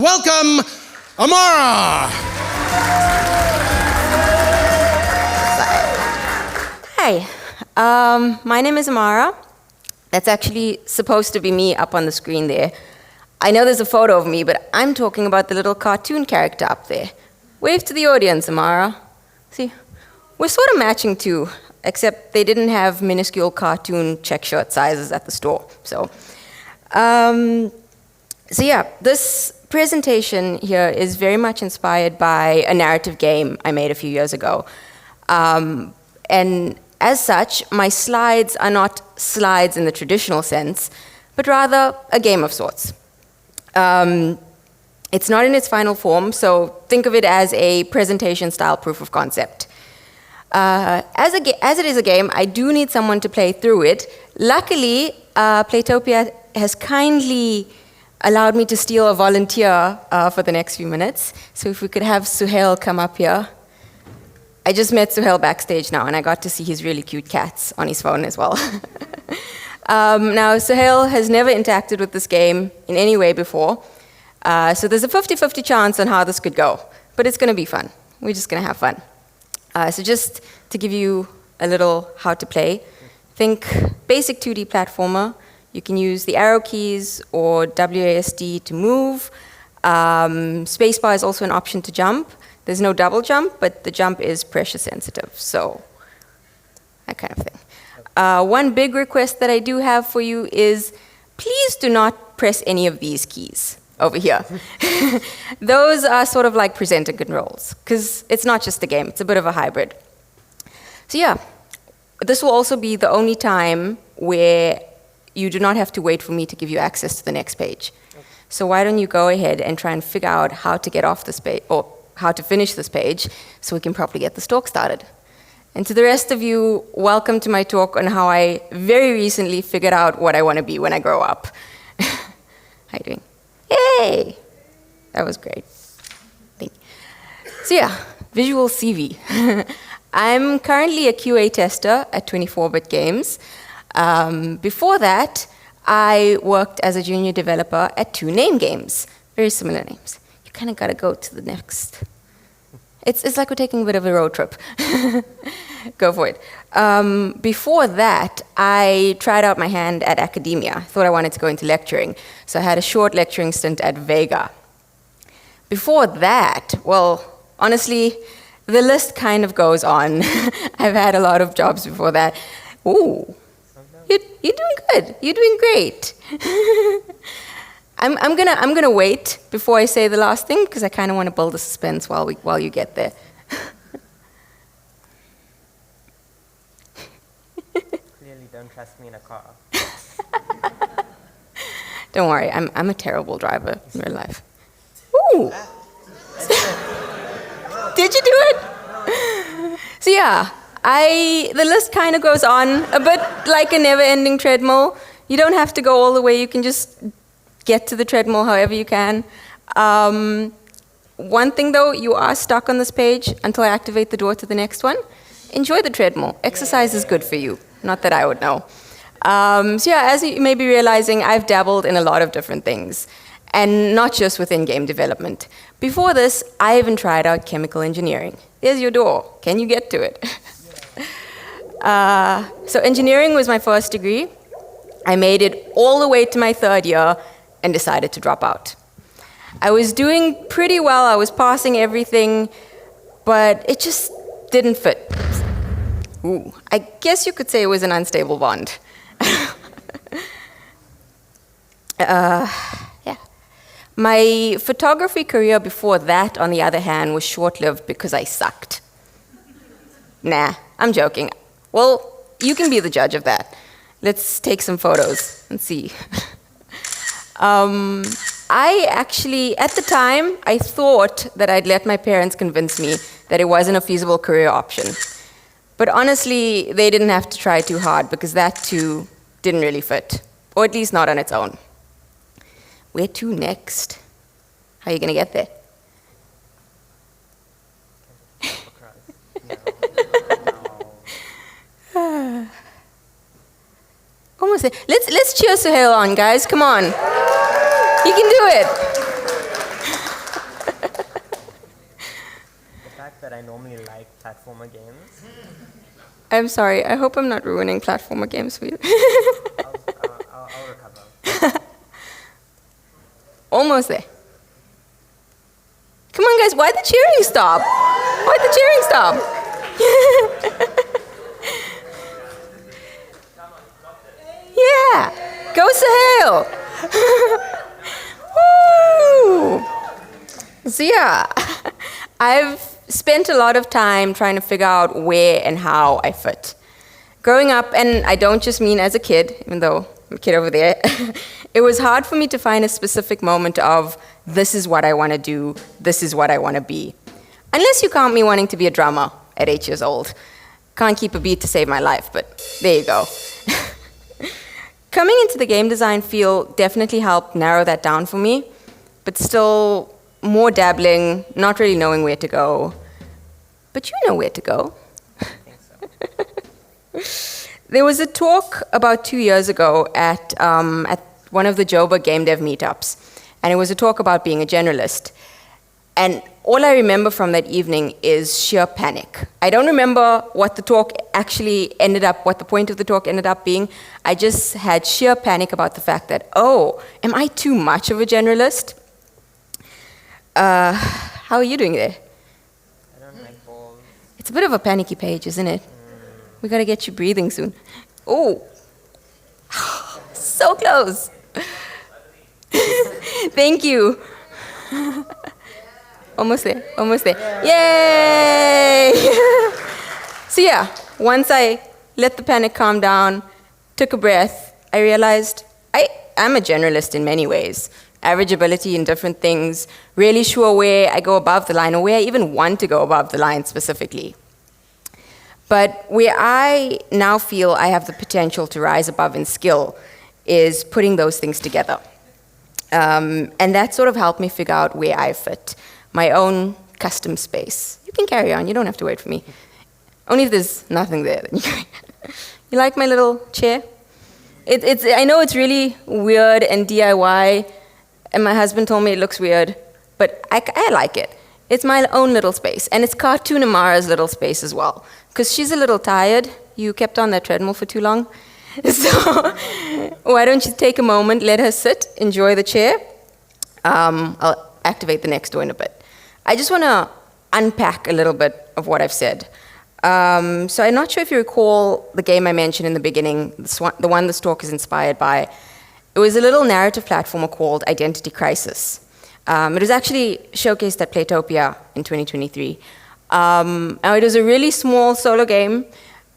Welcome, Ammaarah! Hi, my name is Ammaarah. That's actually supposed to be me up on the screen there. I know there's a photo of me, but I'm talking about the little cartoon character up there. Wave to the audience, Ammaarah. See, we're sort of matching too, except they didn't have minuscule cartoon check shirt sizes at the store. So yeah, this presentation here is very much inspired by a narrative game I made a few years ago. And as such, my slides are not slides in the traditional sense, but rather a game of sorts. It's not in its final form, so think of it as a presentation-style proof of concept. As it is a game, I do need someone to play through it. Luckily, Playtopia has kindly allowed me to steal a volunteer for the next few minutes. So if we could have Suhail come up here. I just met Suhail backstage now, and I got to see his really cute cats on his phone as well. Now, Suhail has never interacted with this game in any way before. So there's a 50-50 chance on how this could go. But it's going to be fun. We're just going to have fun. So just to give you a little how to play, think basic 2D platformer. You can use the arrow keys or WASD to move. Spacebar is also an option to jump. There's no double jump, but the jump is pressure sensitive, so that kind of thing. One big request that I do have for you is please do not press any of these keys over here. Those are sort of like presenter controls, because it's not just a game, it's a bit of a hybrid. So yeah, this will also be the only time where you do not have to wait for me to give you access to the next page. Okay. So why don't you go ahead and try and figure out how to get off this page, or how to finish this page, so we can properly get the talk started. And to the rest of you, welcome to my talk on how I very recently figured out what I want to be when I grow up. How you doing? Yay! That was great. Thank you. So yeah, visual CV. I'm currently a QA tester at 24-bit Games. Before that, I worked as a junior developer at 2 name games, very similar names. You kind of got to go to the next. It's like we're taking a bit of a road trip. Go for it. Before that, I tried out my hand at academia. I thought I wanted to go into lecturing, so I had a short lecturing stint at Vega. Before that, well, honestly, the list kind of goes on. I've had a lot of jobs before that. Ooh. You're doing good. You're doing great. I'm gonna wait before I say the last thing because I kind of want to build a suspense while you get there. Clearly, don't trust me in a car. Don't worry, I'm a terrible driver in real life. Ooh. Did you do it? So yeah. The list kind of goes on, a bit like a never-ending treadmill. You don't have to go all the way, you can just get to the treadmill however you can. One thing though, you are stuck on this page until I activate the door to the next one. Enjoy the treadmill. Exercise is good for you. Not that I would know. So yeah, as you may be realizing, I've dabbled in a lot of different things, and not just within game development. Before this, I even tried out chemical engineering. There's your door. Can you get to it? So engineering was my first degree. I made it all the way to my 3rd year and decided to drop out. I was doing pretty well, I was passing everything, but it just didn't fit. Ooh, I guess you could say it was an unstable bond. Yeah. My photography career before that, on the other hand, was short-lived because I sucked. Nah, I'm joking. Well, you can be the judge of that. Let's take some photos and see. I actually, at the time, I thought that I'd let my parents convince me that it wasn't a feasible career option. But honestly, they didn't have to try too hard because that too didn't really fit, or at least not on its own. Where to next? How are you gonna get there? Almost there. Let's cheer Suhail on, guys. Come on. You can do it. that I normally like platformer games. I'm sorry, I hope I'm not ruining platformer games for you. I'll recover. Almost there. Come on, guys, why'd the cheering stop? Why'd the cheering stop? Yeah, go Sahel. Woo! So yeah, I've spent a lot of time trying to figure out where and how I fit. Growing up, and I don't just mean as a kid, even though I'm a kid over there, it was hard for me to find a specific moment of, this is what I want to do, this is what I want to be. Unless you count me wanting to be a drummer at 8 years old. Can't keep a beat to save my life, but there you go. Coming into the game design field definitely helped narrow that down for me, but still more dabbling, not really knowing where to go. But you know where to go. I think so. There was a talk about 2 years ago at one of the Joburg game dev meetups, and it was a talk about being a generalist. And all I remember from that evening is sheer panic. I don't remember what the talk actually ended up, what the point of the talk ended up being. I just had sheer panic about the fact that, oh, am I too much of a generalist? How are you doing there? I don't like balls. It's a bit of a panicky page, isn't it? We gotta get you breathing soon. Oh, so close. Thank you. Almost there, almost there. Yay! So yeah, once I let the panic calm down, took a breath, I realized I'm a generalist in many ways. Average ability in different things, really sure where I go above the line or where I even want to go above the line specifically. But where I now feel I have the potential to rise above in skill is putting those things together. And that sort of helped me figure out where I fit, my own custom space. You can carry on, you don't have to wait for me. Only if there's nothing there. Then you like my little chair? I know it's really weird and DIY, and my husband told me it looks weird, but I like it. It's my own little space, and it's cartoon Ammaarah's little space as well, because she's a little tired. You kept on that treadmill for too long. So why don't you take a moment, let her sit, enjoy the chair. I'll activate the next door in a bit. I just want to unpack a little bit of what I've said. So I'm not sure if you recall the game I mentioned in the beginning, the one this talk is inspired by. It was a little narrative platformer called Identity Crisis. It was actually showcased at Playtopia in 2023. Now it was a really small solo game,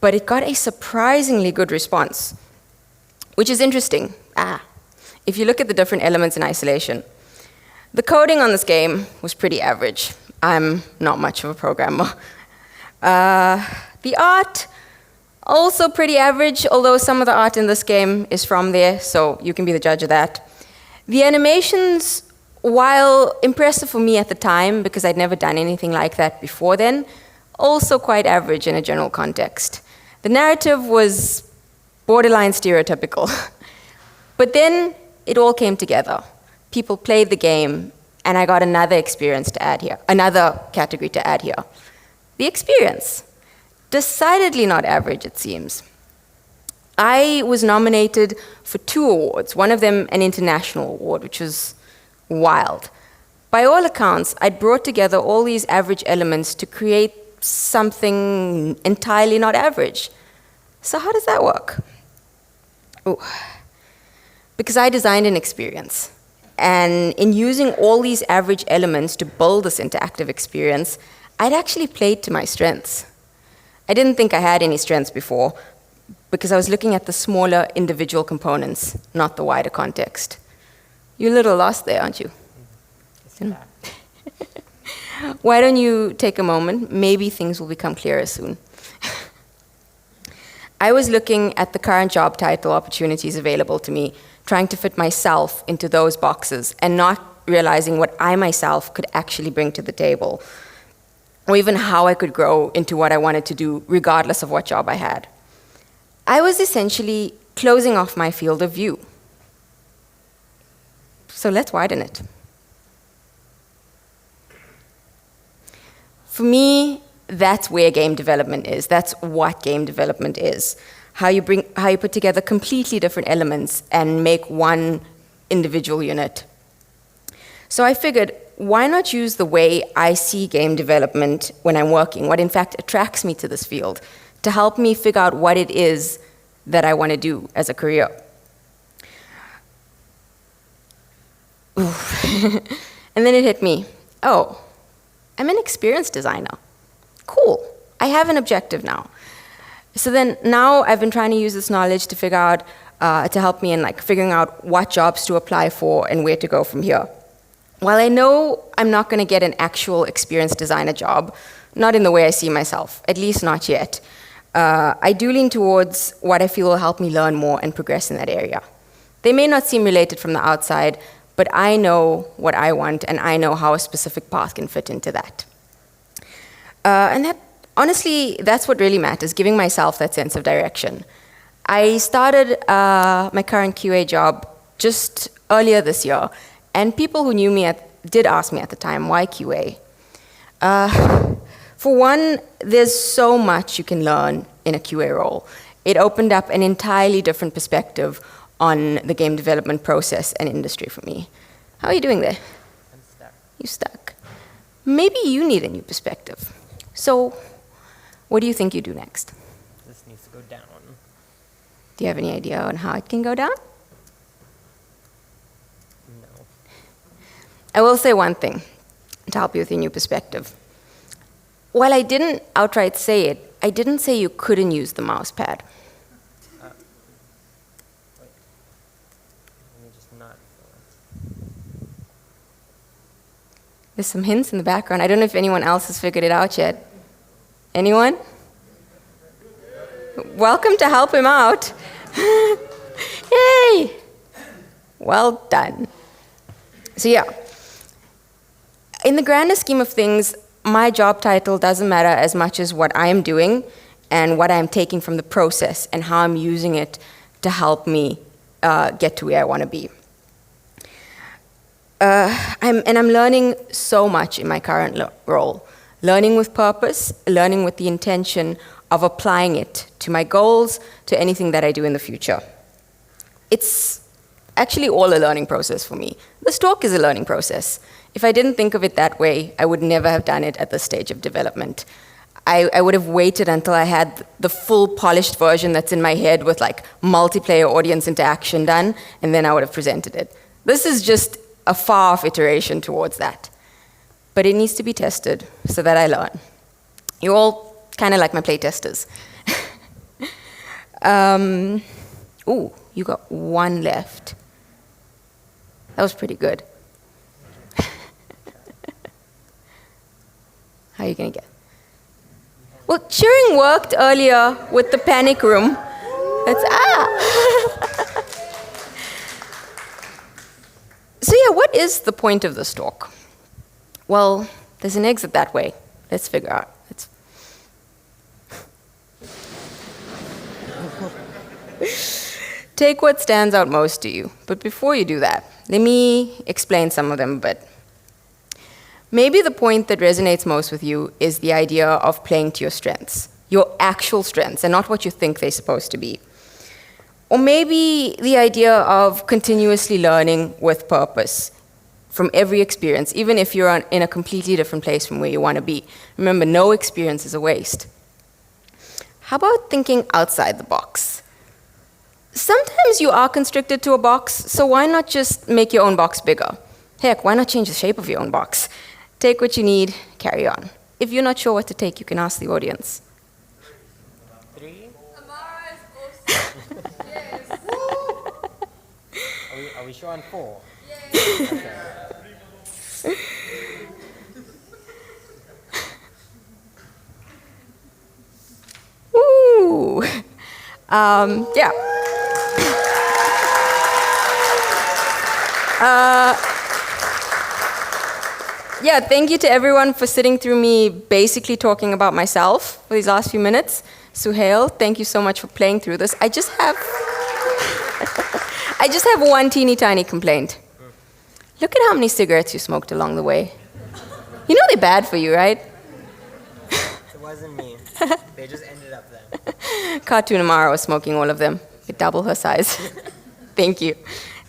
but it got a surprisingly good response, which is interesting. If you look at the different elements in isolation, the coding on this game was pretty average. I'm not much of a programmer. The art, also pretty average, although some of the art in this game is from there, so you can be the judge of that. The animations, while impressive for me at the time, because I'd never done anything like that before then, also quite average in a general context. The narrative was borderline stereotypical. But then it all came together. People played the game, and I got another experience to add here, another category to add here. The experience. Decidedly not average, it seems. I was nominated for 2 awards, one of them an international award, which was wild. By all accounts, I'd brought together all these average elements to create something entirely not average. So how does that work? Ooh. Because I designed an experience. And in using all these average elements to build this interactive experience, I'd actually played to my strengths. I didn't think I had any strengths before, because I was looking at the smaller individual components, not the wider context. You're a little lost there, aren't you? Why don't you take a moment? Maybe things will become clearer soon. I was looking at the current job title opportunities available to me, trying to fit myself into those boxes and not realizing what I myself could actually bring to the table, or even how I could grow into what I wanted to do regardless of what job I had. I was essentially closing off my field of view. So let's widen it. For me, that's where game development is. That's what game development is. How you put together completely different elements and make one individual unit. So I figured, why not use the way I see game development when I'm working, what in fact attracts me to this field, to help me figure out what it is that I want to do as a career. And then it hit me, oh, I'm an experienced designer. Cool, I have an objective now. So then now I've been trying to use this knowledge to figure out, to help me in like figuring out what jobs to apply for and where to go from here. While I know I'm not going to get an actual experienced designer job, not in the way I see myself, at least not yet, I do lean towards what I feel will help me learn more and progress in that area. They may not seem related from the outside, but I know what I want and I know how a specific path can fit into that. And that, honestly, that's what really matters, giving myself that sense of direction. I started my current QA job just earlier this year, and people who knew me did ask me at the time, why QA? For one, there's so much you can learn in a QA role. It opened up an entirely different perspective on the game development process and industry for me. How are you doing there? I'm stuck. You stuck. Maybe you need a new perspective. So, what do you think you do next? This needs to go down. Do you have any idea on how it can go down? No. I will say one thing to help you with your new perspective. While I didn't outright say it, I didn't say you couldn't use the mouse pad. Wait. Let me just not. There's some hints in the background. I don't know if anyone else has figured it out yet. Anyone? Welcome to help him out. Yay! Well done. So yeah, in the grander scheme of things, my job title doesn't matter as much as what I am doing and what I'm taking from the process and how I'm using it to help me get to where I want to be. I'm learning so much in my current role. Learning with purpose, learning with the intention of applying it to my goals, to anything that I do in the future. It's actually all a learning process for me. This talk is a learning process. If I didn't think of it that way, I would never have done it at this stage of development. I would have waited until I had the full polished version that's in my head with like multiplayer audience interaction done, and then I would have presented it. This is just a far-off iteration towards that. But it needs to be tested so that I learn. You're all kind of like my playtesters. Ooh, you got one left. That was pretty good. How are you going to get? Well, cheering worked earlier with the panic room. That's So yeah, what is the point of this talk? Well, there's an exit that way. Let's figure out. Take what stands out most to you. But before you do that, let me explain some of them a bit. Maybe the point that resonates most with you is the idea of playing to your strengths, your actual strengths, and not what you think they're supposed to be. Or maybe the idea of continuously learning with purpose from every experience, even if you're in a completely different place from where you want to be. Remember, no experience is a waste. How about thinking outside the box? Sometimes you are constricted to a box, so why not just make your own box bigger? Heck, why not change the shape of your own box? Take what you need, carry on. If you're not sure what to take, you can ask the audience. 3? Ammaarah is awesome. Yes. Are we sure on 4? Yes. Okay. Woo! Yeah. Yeah, thank you to everyone for sitting through me basically talking about myself for these last few minutes. Suhail, thank you so much for playing through this. I just have one teeny tiny complaint. Look at how many cigarettes you smoked along the way. You know they're bad for you, right? wasn't me. They just ended up there. Cartoon Ammaarah was smoking all of them. Double her size. Thank you.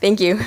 Thank you.